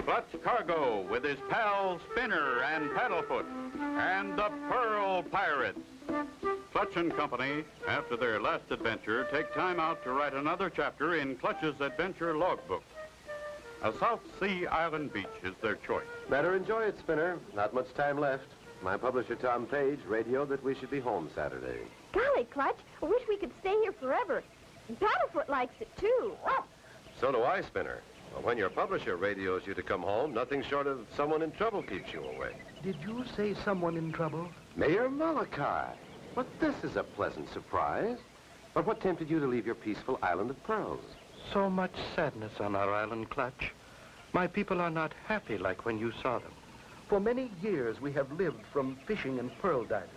Clutch Cargo with his pals Spinner and Paddlefoot and the Pearl Pirates. Clutch and Company, after their last adventure, take time out to write another chapter in Clutch's adventure logbook. A South Sea island beach is their choice. Better enjoy it, Spinner. Not much time left. My publisher, Tom Page, radioed that we should be home Saturday. Golly, Clutch, I wish we could stay here forever. And Paddlefoot likes it, too. So do I, Spinner. But when your publisher radios you to come home, nothing short of someone in trouble keeps you away. Did you say someone in trouble? Mayor Malachi. But this is a pleasant surprise. But what tempted you to leave your peaceful island of pearls? So much sadness on our island, Clutch. My people are not happy like when you saw them. For many years, we have lived from fishing and pearl diving.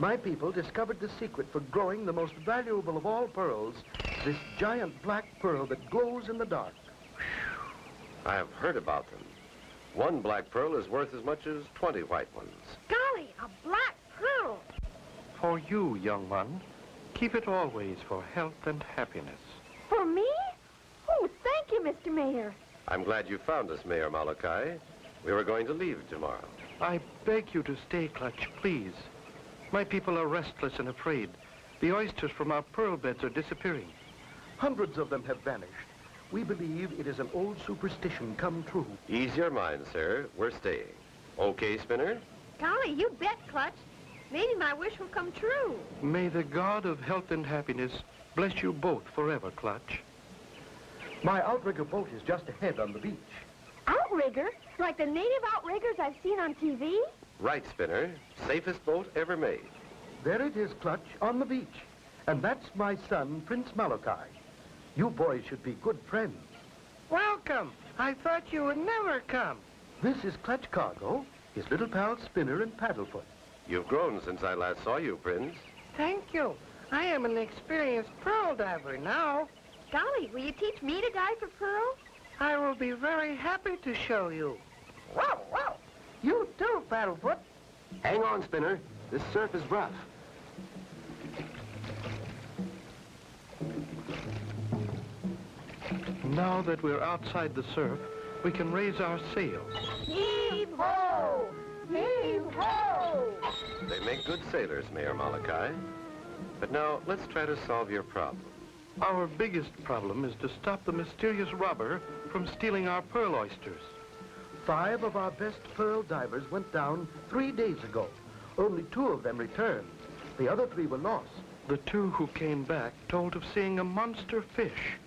My people discovered the secret for growing the most valuable of all pearls, this giant black pearl that glows in the dark. I have heard about them. One black pearl is worth as much as 20 white ones. Golly, a black pearl. For you, young one, keep it always for health and happiness. For me? Oh, thank you, Mr. Mayor. I'm glad you found us, Mayor Malachi. We were going to leave tomorrow. I beg you to stay, Clutch, please. My people are restless and afraid. The oysters from our pearl beds are disappearing. Hundreds of them have vanished. We believe it is an old superstition come true. Ease your mind, sir. We're staying. Okay, Spinner? Golly, you bet, Clutch. Maybe my wish will come true. May the God of health and happiness bless you both forever, Clutch. My outrigger boat is just ahead on the beach. Outrigger? Like the native outriggers I've seen on TV? Right, Spinner. Safest boat ever made. There it is, Clutch, on the beach. And that's my son, Prince Malachi. You boys should be good friends. Welcome. I thought you would never come. This is Clutch Cargo, his little pals Spinner and Paddlefoot. You've grown since I last saw you, Prince. Thank you. I am an experienced pearl diver now. Golly, will you teach me to dive for pearls? I will be very happy to show you. Whoa, whoa. You too, Paddlefoot. Hang on, Spinner. This surf is rough. Now that we're outside the surf, we can raise our sails. Heave-ho! Heave-ho! They make good sailors, Mayor Malachi. But now, let's try to solve your problem. Our biggest problem is to stop the mysterious robber from stealing our pearl oysters. 5 of our best pearl divers went down 3 days ago. Only 2 of them returned. The other 3 were lost. The 2 who came back told of seeing a monster fish.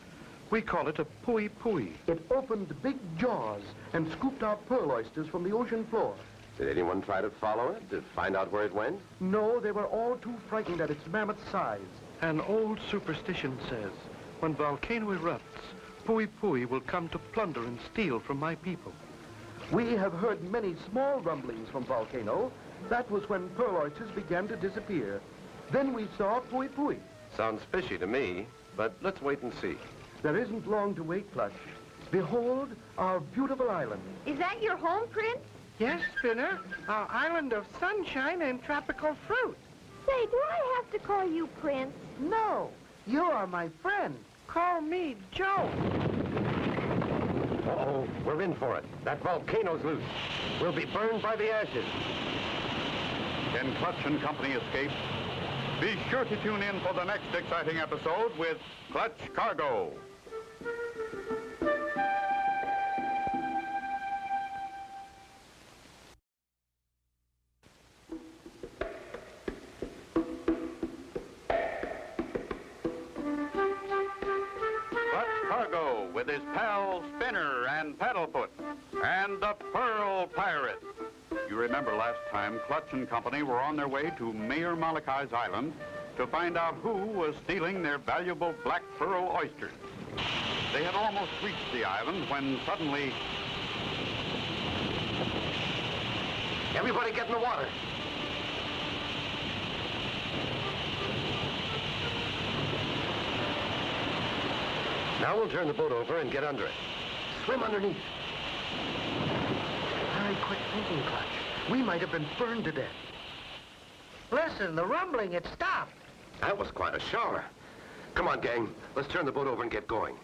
We call it a pui-pui. It opened big jaws and scooped out pearl oysters from the ocean floor. Did anyone try to follow it, to find out where it went? No, they were all too frightened at its mammoth size. An old superstition says, when volcano erupts, pui-pui will come to plunder and steal from my people. We have heard many small rumblings from volcano. That was when pearl oysters began to disappear. Then we saw pui-pui. Sounds fishy to me, but let's wait and see. There isn't long to wait, Clutch. Behold our beautiful island. Is that your home, Prince? Yes, Spinner. Our island of sunshine and tropical fruit. Say, do I have to call you Prince? No, you are my friend. Call me Joe. Uh-oh, we're in for it. That volcano's loose. We'll be burned by the ashes. Can Clutch and Company escape? Be sure to tune in for the next exciting episode with Clutch Cargo. Clutch Cargo with his pals Spinner and Paddlefoot and the Pearl Pirates. You remember last time Clutch and Company were on their way to Mayor Malachi's island to find out who was stealing their valuable black pearl oysters. They had almost reached the island when suddenly... Everybody get in the water. Now we'll turn the boat over and get under it. Swim underneath. Hurry, quit thinking, Clutch. We might have been burned to death. Listen, the rumbling, it stopped. That was quite a shower. Come on, gang. Let's turn the boat over and get going.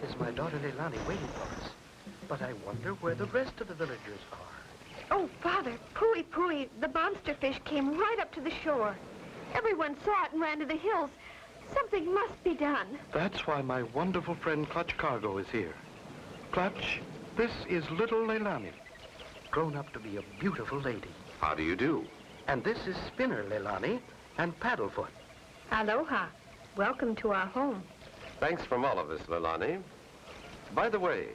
is my daughter Leilani waiting for us. But I wonder where the rest of the villagers are. Oh, Father, Pooey Pooey, the monster fish came right up to the shore. Everyone saw it and ran to the hills. Something must be done. That's why my wonderful friend Clutch Cargo is here. Clutch, this is little Leilani, grown up to be a beautiful lady. How do you do? And this is Spinner Leilani and Paddlefoot. Aloha. Welcome to our home. Thanks from all of us, Leilani. By the way,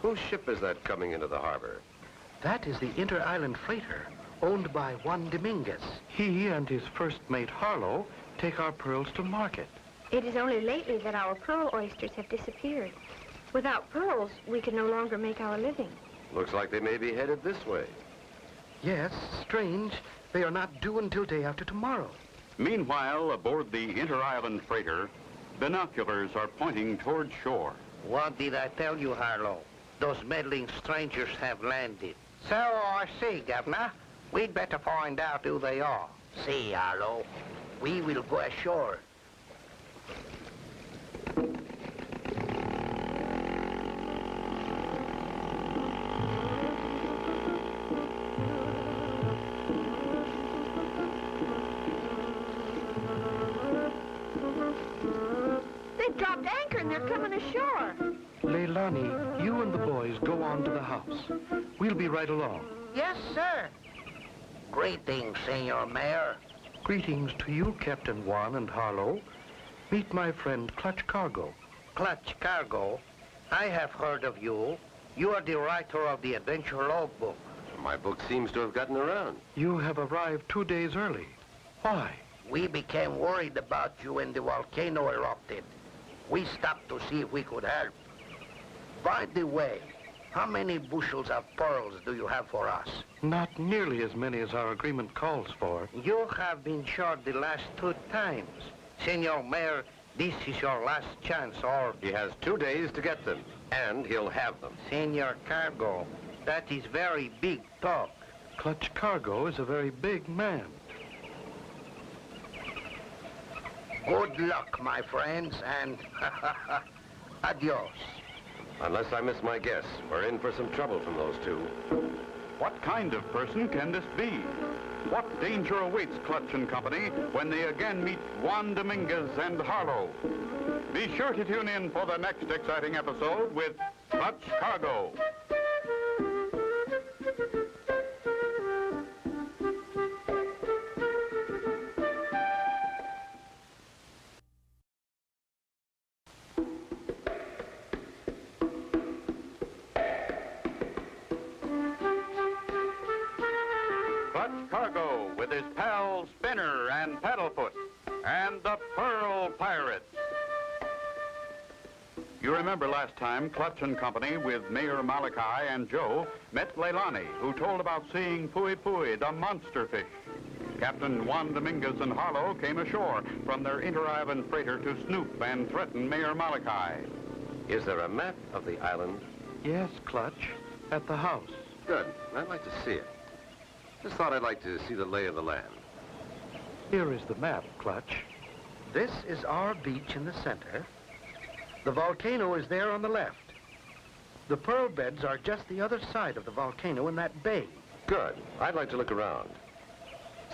whose ship is that coming into the harbor? That is the Inter-Island Freighter, owned by Juan Dominguez. He and his first mate, Harlow, take our pearls to market. It is only lately that our pearl oysters have disappeared. Without pearls, we can no longer make our living. Looks like they may be headed this way. Yes, strange. They are not due until day after tomorrow. Meanwhile, aboard the Inter-Island Freighter, binoculars are pointing toward shore. What did I tell you, Harlow? Those meddling strangers have landed. So I see, Governor. We'd better find out who they are. See, Harlow, we will go ashore. They've dropped anchor and they're coming ashore. Leilani, you and the boys go on to the house. We'll be right along. Yes, sir. Greetings, Senor Mayor. Greetings to you, Captain Juan and Harlow. Meet my friend Clutch Cargo. Clutch Cargo. I have heard of you. You are the writer of the Adventure Logbook. My book seems to have gotten around. You have arrived 2 days early. Why? We became worried about you when the volcano erupted. We stopped to see if we could help. By the way, how many bushels of pearls do you have for us? Not nearly as many as our agreement calls for. You have been short the last 2 times. Senor Mayor, this is your last chance, or... He has 2 days to get them, and he'll have them. Senor Cargo, that is very big talk. Clutch Cargo is a very big man. Good luck, my friends, and adios. Unless I miss my guess, we're in for some trouble from those two. What kind of person can this be? What danger awaits Clutch and Company when they again meet Juan Dominguez and Harlow? Be sure to tune in for the next exciting episode with Clutch Cargo. Clutch Cargo with his pals Spinner and Paddlefoot and the Pearl Pirates. You remember last time Clutch and Company with Mayor Malachi and Joe met Leilani, who told about seeing Pooey Pooey, the monster fish. Captain Juan Dominguez and Harlow came ashore from their Inter-Island Freighter to snoop and threaten Mayor Malachi. Is there a map of the island? Yes, Clutch, at the house. Good. I'd like to see it. Just thought I'd like to see the lay of the land. Here is the map, Clutch. This is our beach in the center. The volcano is there on the left. The pearl beds are just the other side of the volcano in that bay. Good. I'd like to look around.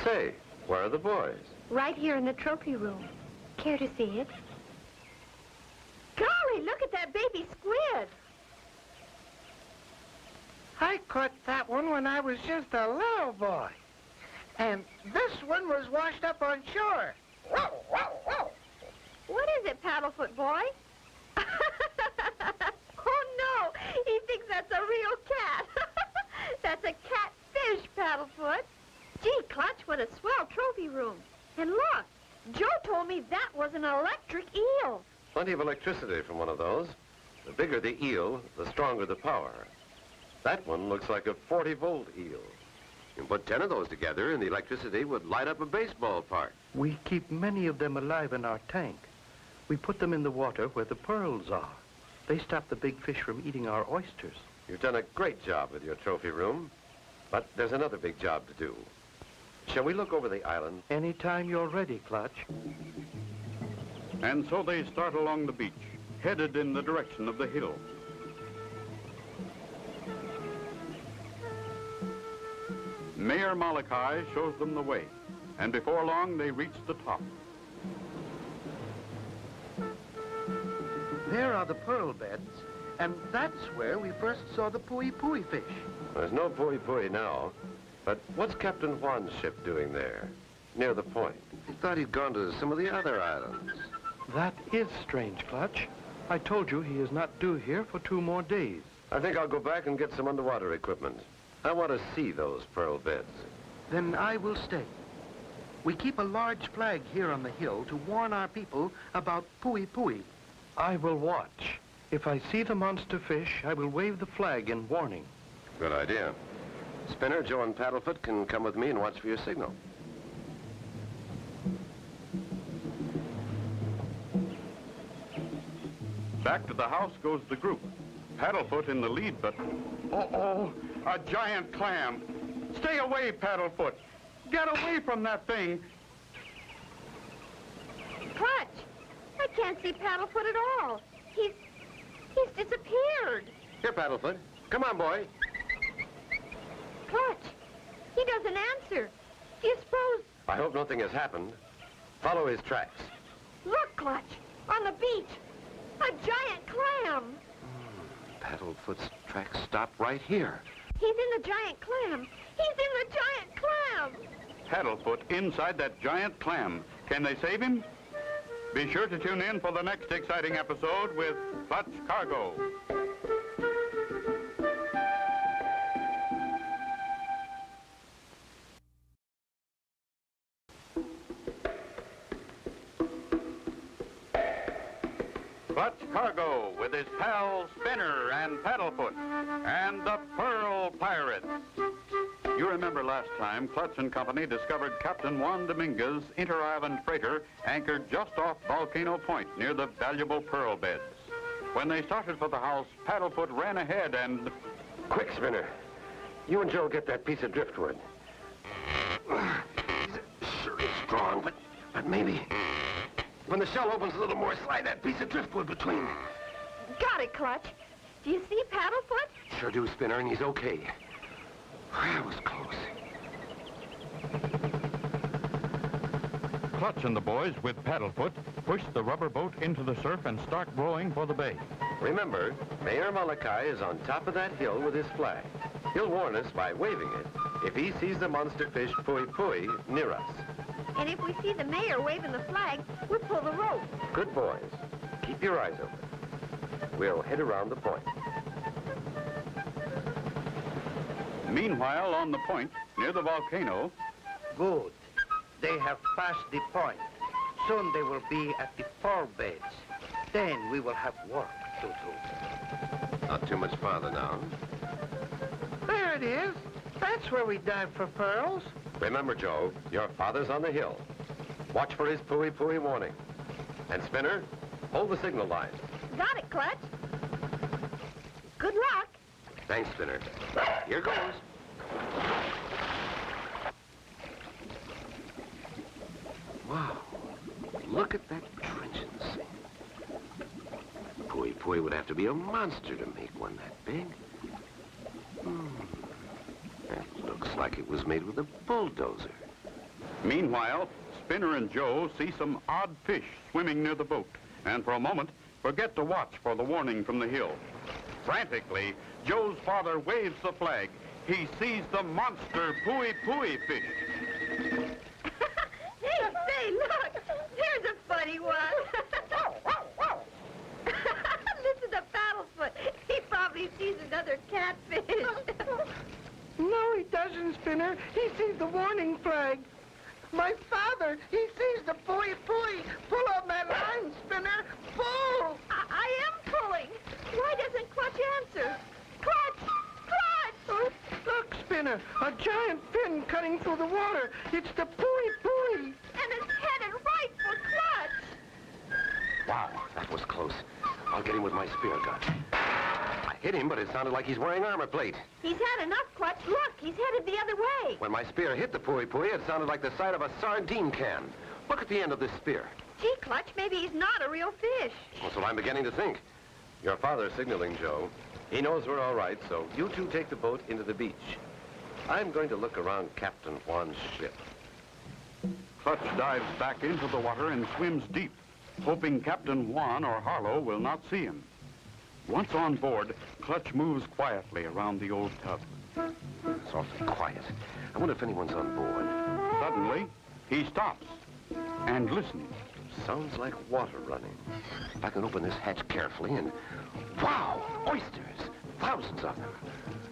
Say, where are the boys? Right here in the trophy room. Care to see it? Golly, look at that baby squid. I caught that one when I was just a little boy. And this one was washed up on shore. Whoa, whoa, whoa. What is it, Paddlefoot boy? Oh, no. He thinks that's a real cat. That's a catfish, Paddlefoot. Gee, Clutch, what a swell trophy room. And look, Joe told me that was an electric eel. Plenty of electricity from one of those. The bigger the eel, the stronger the power. That one looks like a 40-volt eel. You can put 10 of those together and the electricity would light up a baseball park. We keep many of them alive in our tank. We put them in the water where the pearls are. They stop the big fish from eating our oysters. You've done a great job with your trophy room, but there's another big job to do. Shall we look over the island? Anytime you're ready, Clutch. And so they start along the beach, headed in the direction of the hill. Mayor Malachi shows them the way, and before long they reach the top. There are the pearl beds, and that's where we first saw the pui-pui fish. There's no pui-pui now, but what's Captain Juan's ship doing there, near the point? He thought he'd gone to some of the other islands. That is strange, Clutch. I told you he is not due here for 2 more days. I think I'll go back and get some underwater equipment. I want to see those pearl beds. Then I will stay. We keep a large flag here on the hill to warn our people about pui-pui. I will watch. If I see the monster fish, I will wave the flag in warning. Good idea. Spinner, Joe, and Paddlefoot can come with me and watch for your signal. Back to the house goes the group. Paddlefoot in the lead, but... Uh-oh, a giant clam. Stay away, Paddlefoot. Get away from that thing. Clutch, I can't see Paddlefoot at all. He's disappeared. Here, Paddlefoot. Come on, boy. Clutch, he doesn't answer. Do you suppose... I hope nothing has happened. Follow his tracks. Look, Clutch, on the beach. A giant clam. Paddlefoot's tracks stop right here. He's in the giant clam. He's in the giant clam. Paddlefoot inside that giant clam. Can they save him? Be sure to tune in for the next exciting episode with Clutch Cargo. Clutch Cargo with his pals Spinner and Paddlefoot and the Pearl Pirates. You remember last time Clutch and Company discovered Captain Juan Dominguez' inter-island freighter anchored just off Volcano Point near the valuable pearl beds. When they started for the house, Paddlefoot ran ahead and... Quick, Spinner. You and Joe get that piece of driftwood. Sure is strong, but maybe... When the shell opens a little more, slide that piece of driftwood between. Got it, Clutch. Do you see Paddlefoot? Sure do, Spinner, and he's okay. That was close. Clutch and the boys with Paddlefoot pushed the rubber boat into the surf and start rowing for the bay. Remember, Mayor Malachi is on top of that hill with his flag. He'll warn us by waving it if he sees the monster fish pui-pui near us. And if we see the mayor waving the flag, we'll pull the rope. Good boys. Keep your eyes open. We'll head around the point. Meanwhile, on the point, near the volcano... Good. They have passed the point. Soon they will be at the pearl beds. Then we will have work to do. Not too much farther now. There it is. That's where we dive for pearls. Remember, Joe, your father's on the hill. Watch for his pui-pui warning. And Spinner, hold the signal line. Got it, Clutch. Good luck. Thanks, Spinner. Here goes. Wow. Look at that trenchance. Pui-pui would have to be a monster to make one that big. That looks like it was made with a bulldozer. Meanwhile, Spinner and Joe see some odd fish swimming near the boat, and for a moment, forget to watch for the warning from the hill. Frantically, Joe's father waves the flag. He sees the monster pui-pui fish. Hey, look! There's a funny one. Listen to Paddlefoot. He probably sees another catfish. No, he doesn't, Spinner. He sees the warning flag. My father, he sees the pui-pui. Pull on that line, Spinner. Pull! I am pulling. Why doesn't Clutch answer? Clutch! Clutch! Oh, look, Spinner. A giant fin cutting through the water. It's the pui-pui. And it's headed right for Clutch. Wow, that was close. I'll get him with my spear gun. I hit him, but it sounded like he's wearing armor plate. He's had enough, Clutch. Look, he's headed the other way. When my spear hit the pui-pui, it sounded like the side of a sardine can. Look at the end of this spear. Gee, Clutch, maybe he's not a real fish. That's what I'm beginning to think. Your father's signaling, Joe. He knows we're all right, so you two take the boat into the beach. I'm going to look around Captain Juan's ship. Clutch dives back into the water and swims deep, hoping Captain Juan or Harlow will not see him. Once on board, Clutch moves quietly around the old tub. It's awfully quiet. I wonder if anyone's on board. Suddenly, he stops and listens. Sounds like water running. I can open this hatch carefully and... Wow! Oysters! Thousands of them.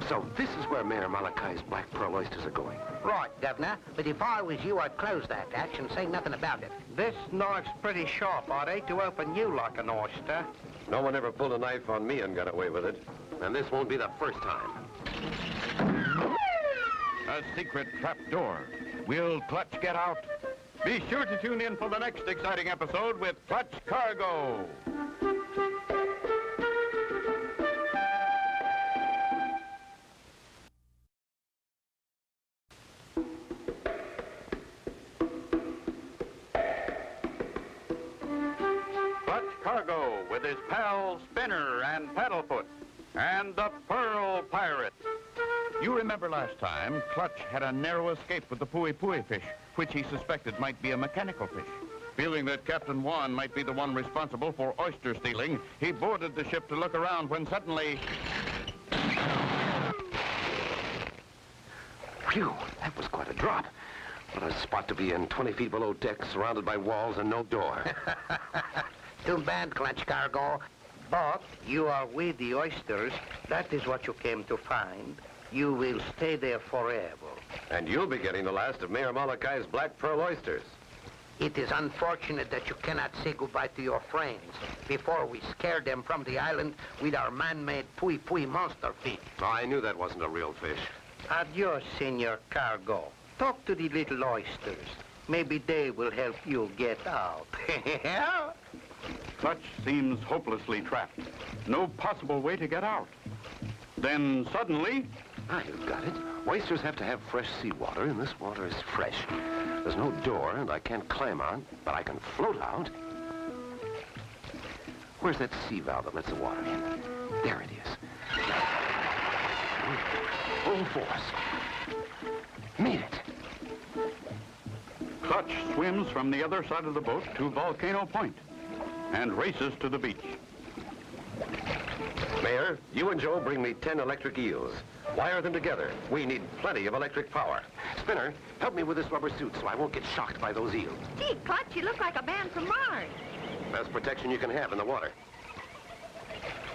So this is where Mayor Malachi's black pearl oysters are going. Right, Governor. But if I was you, I'd close that hatch and say nothing about it. This knife's pretty sharp. I'd hate to open you like an oyster. No one ever pulled a knife on me and got away with it. And this won't be the first time. A secret trap door. Will Clutch get out? Be sure to tune in for the next exciting episode with Clutch Cargo. Clutch Cargo with his pal Spinner and Paddlefoot and the Pearl Pirate. You remember last time, Clutch had a narrow escape with the Pui fish, which he suspected might be a mechanical fish. Feeling that Captain Juan might be the one responsible for oyster stealing, he boarded the ship to look around when suddenly... Phew, that was quite a drop. What a spot to be in, 20 feet below deck, surrounded by walls and no door. Too bad, Clutch Cargo. But you are with the oysters. That is what you came to find. You will stay there forever. And you'll be getting the last of Mayor Malachi's black pearl oysters. It is unfortunate that you cannot say goodbye to your friends before we scare them from the island with our man-made Pui monster fish. Oh, I knew that wasn't a real fish. Adios, Senor Cargo. Talk to the little oysters. Maybe they will help you get out. Clutch seems hopelessly trapped. No possible way to get out. Then suddenly... Ah, you've got it. Oysters have to have fresh seawater, and this water is fresh. There's no door, and I can't climb out, but I can float out. Where's that sea valve that lets the water in? There it is. Full force. Made it. Clutch swims from the other side of the boat to Volcano Point and races to the beach. Mayor, you and Joe bring me 10 electric eels. Wire them together. We need plenty of electric power. Spinner, help me with this rubber suit so I won't get shocked by those eels. Gee, Clutch, you look like a man from Mars. Best protection you can have in the water.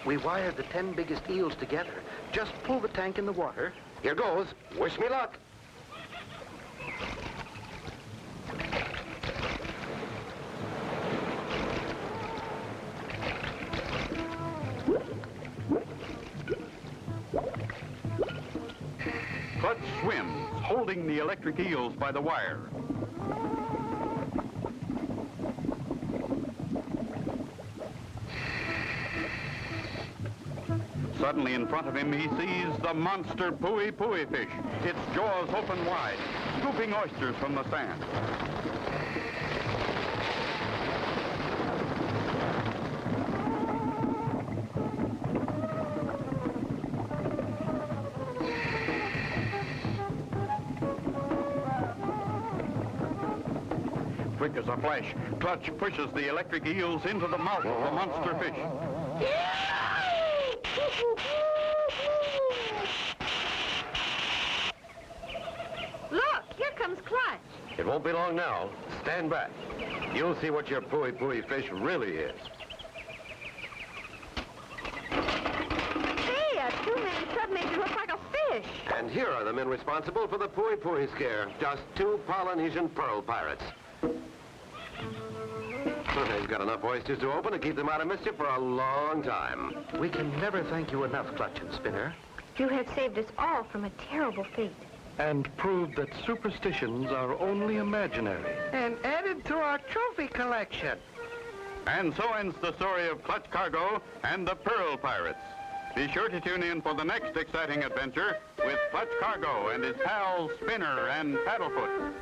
We wired the 10 biggest eels together. Just pull the tank in the water. Here goes. Wish me luck. Clutch swims, holding the electric eels by the wire. Suddenly in front of him, he sees the monster Pui fish, its jaws open wide, scooping oysters from the sand. Quick as a flash, Clutch pushes the electric eels into the mouth of the monster fish. Look, here comes Clutch. It won't be long now. Stand back. You'll see what your Pui fish really is. Hey, a two-man tub makes it look like a fish. And here are the men responsible for the Pui scare. Just 2 Polynesian pearl pirates. They've got enough oysters to open to keep them out of mischief for a long time. We can never thank you enough, Clutch and Spinner. You have saved us all from a terrible fate. And proved that superstitions are only imaginary. And added to our trophy collection. And so ends the story of Clutch Cargo and the Pearl Pirates. Be sure to tune in for the next exciting adventure with Clutch Cargo and his pals Spinner and Paddlefoot.